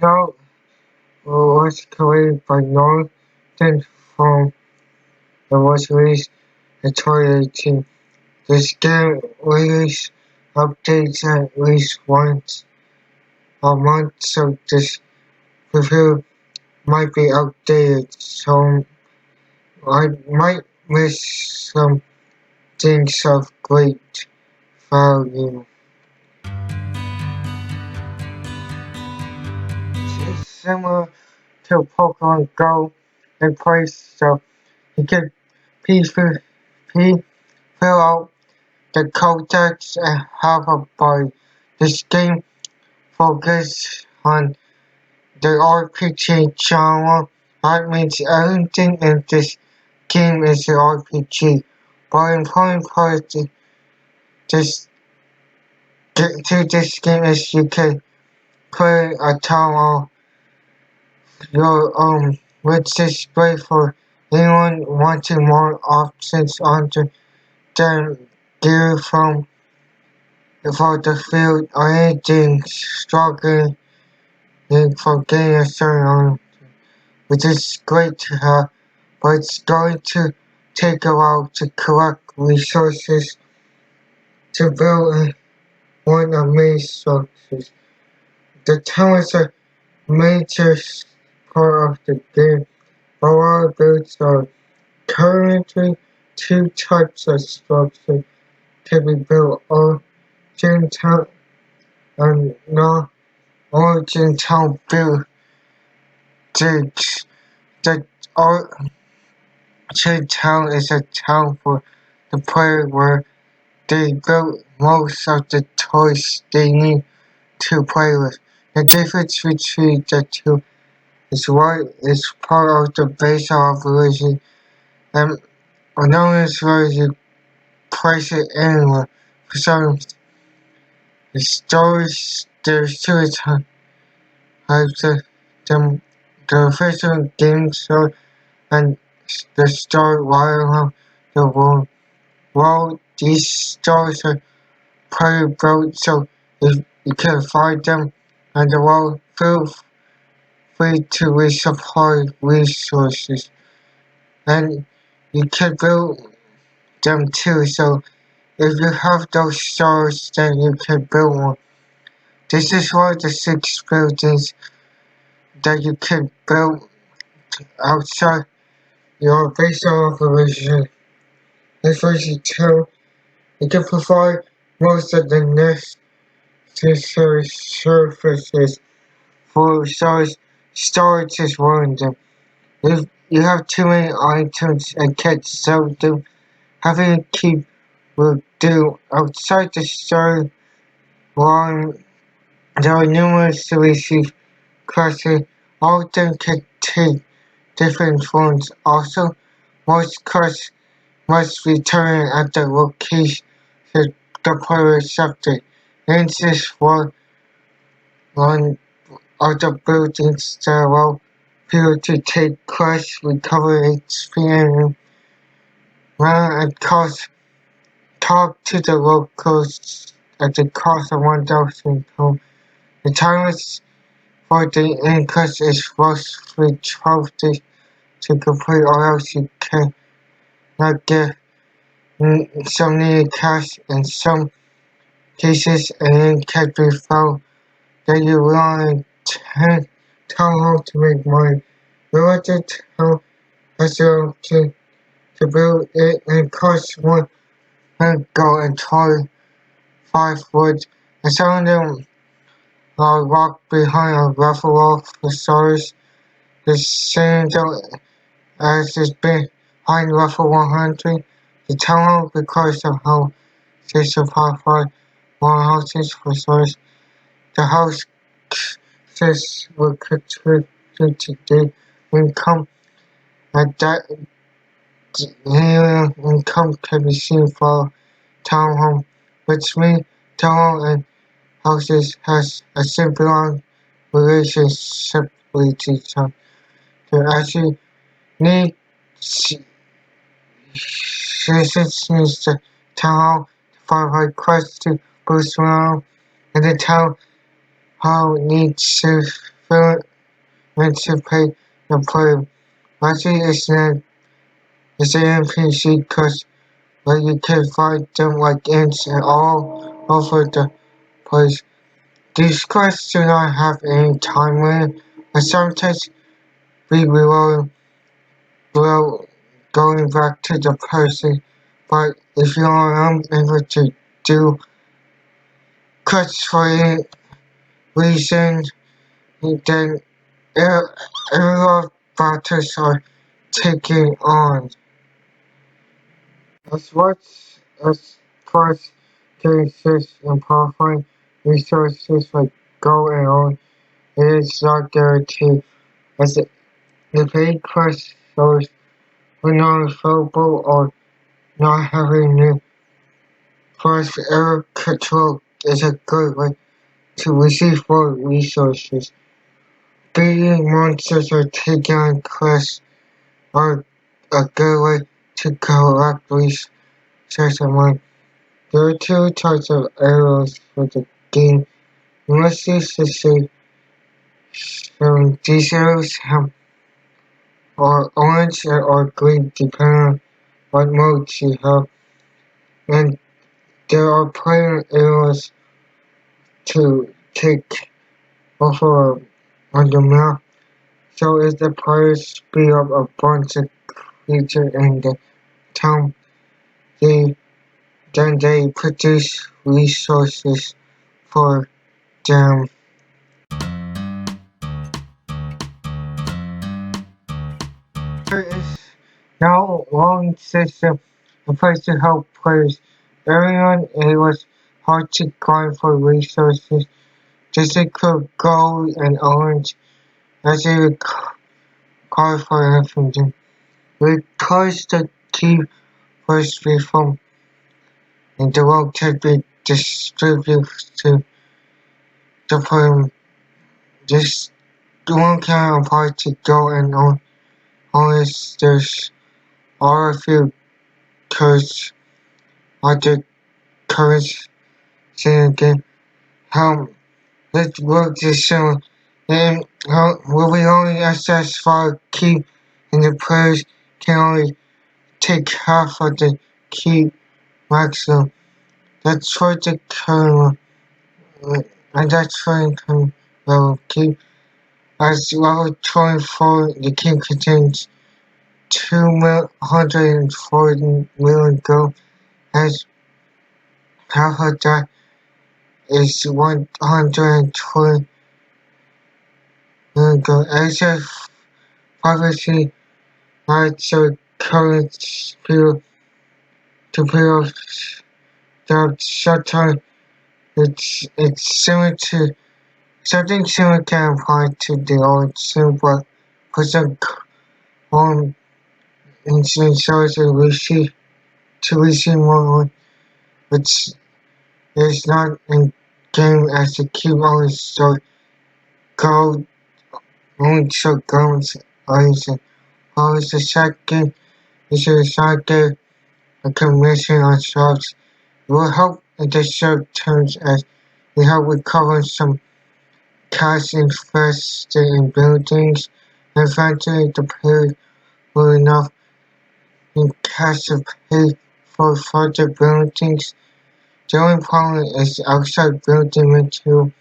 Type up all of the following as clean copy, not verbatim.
Now was created by Norton from and was released in 2018. This game release updates at least once a month, so this review might be outdated, so I might miss some things of great value. It's similar to Pokemon Go in place, so you can PvP fill out the codex and have a body. This game focuses on the RPG genre. That means everything in this game is an RPG. But important part of this game is you can play a town of your own, which is great for anyone wanting more options under than gear from for the field or anything struggling for getting a certain which is great to have, but it's going to take a while to collect resources to build one of main structures. The town is a major part of the game, but all builds are currently two types of structure can be built: origin town and non-origin town buildings. The origin town is a town for the player where they build most of the toys they need to play with. The difference between the two is what is part of the base operation and another is where you place it anywhere. For some stories, there's two types of them: the official game store and the store right around the world. Well, these stores are pretty broad, so if you can find them and the world, feel free to resupply resources. And you can build them too, so if you have those stores, then you can build one. This is one of the 6 buildings that you can build outside your base of operation. As far as you tell, it can provide most of the necessary services for storage is one of them. If you have too many items and can't sell them, having a keep will do. Outside the store line, there are numerous to receive classes. All of them can take different forms. Also, most cards must return at the location the player accepted. Hence is one of the buildings that allow people to take quests, recover HP and run and talk to the locals at the cost of 1,000 gold. The time for the end quest is roughly 12 days to complete, or else you cannot get some needed cash. In some cases, an end can be found that you rely on town hall to make money. No other town has the option to build it and cost one gold and 25 wood, and some of them are locked behind a raffle off facades. The same though as is behind level 100. The town hall requires a house to survive 1 houses for source. The houses will contribute to the income, and that income can be seen for town home, which means town hall and houses has a symbiotic relationship with each other. They actually need citizens needs the town hall to find quests to boost morale, and the town hall needs feel anticipate the player. Largely is an NPC because where you can find them like ants and all over the place. These quests do not have any time limit, and sometimes we will going back to the person, but if you are unable to do quests for any reason, then error battles are taken on. As quests can exist in powerful resources like gold and oil, it is not guaranteed as the paid quest source when not available or not having new quest error control is a good way to receive more resources. Beating monsters or taking on quests are a good way to collect resources and money. There are two types of arrows for the game. You must use the same. So these arrows are orange or green depending on what modes you have. And there are player arrows to take over on the map. So as the players speed up a bunch of creatures in the town, they they produce resources for them. There is now one system in place to help players. Early on, it was hard to grind for resources, just include gold and orange as they require for everything. Because the key was reformed and the world can be distributed to the player. This one can apply to gold and orange unless there's are a few codes on the currency again. How this works is similar, and how will we only access for key and the players can only take half of the key maximum. That's for the current and that's for the current level key. As level 24, the key contains 240 million gold, as half of that is 120 million gold. As a privacy rights are current period to period the short-term, it's similar to something similar can apply to the old sim, but for some on instances to receive more, which is not in game as the cube always so gold only so gold always the second is a second a commission on shops. It will help in the short terms as we help recover some cash invested in buildings and eventually the period will enough in cash to pay for further buildings. The only problem is outside building material.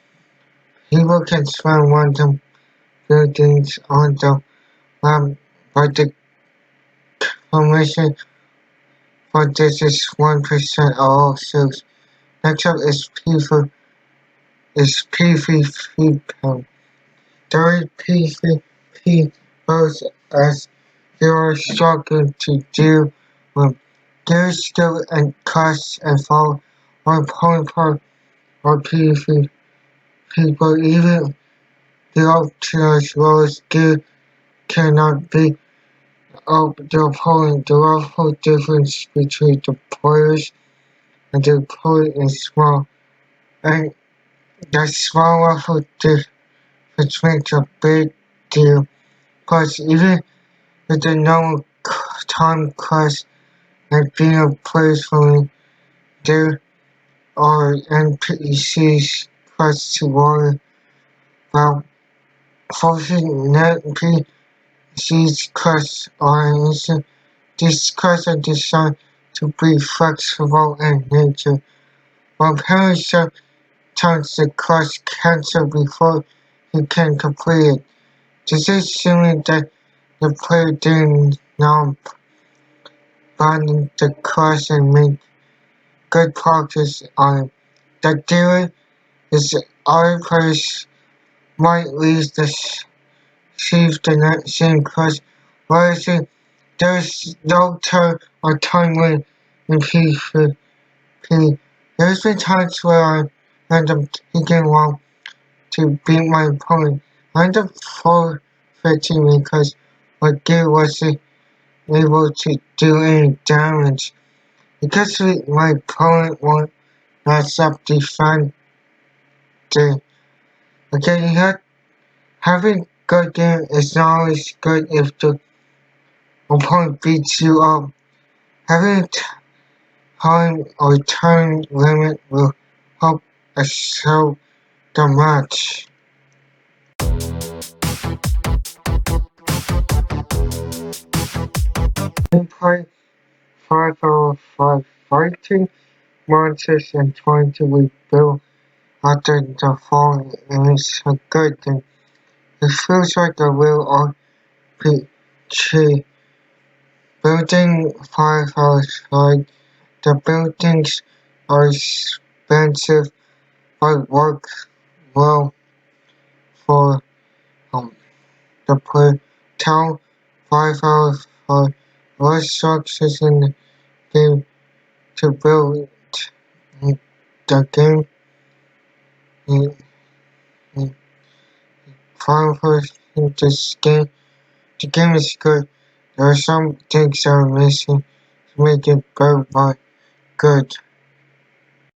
People can spend random buildings on the map, but the commission for this is 1% of all sales. Next up is PvP pound. During PvP both as they are struggling to deal with their skill and costs and fall on important part of PvP people even the options roles skill cannot be of the opponent. The level difference between the players and the opponent is small, and that small level difference makes a big deal. Plus, even with the normal time class and being a players only, there are NPCs quests to worry about. forcing NPC's quests these quests are designed to be flexible in nature, while players sometimes the quest cancel before you can complete it. This is assuming that the player didn't now abandon the quest and make good progress on it. The theory is that other players might leave the receive the same quest, whereas there's no turn or time limit in PvP. There's been times where I end up taking long to beat my opponent. I end up forfeiting because my gear wasn't able to do any damage. Because my opponent won't stop defending. Okay, having good game is not always good if the opponent beats you up. Having time or turn limit will help excel the match. Gameplay 5 fighting monsters and trying to rebuild after the fall is a good thing. It feels like a real RPG. Building firehouse like the buildings are expensive but work well for the player. Town firehouse are less structures in the game to build the game. Firehouse in this game. The game is good. There are some things that are missing to make it better but good.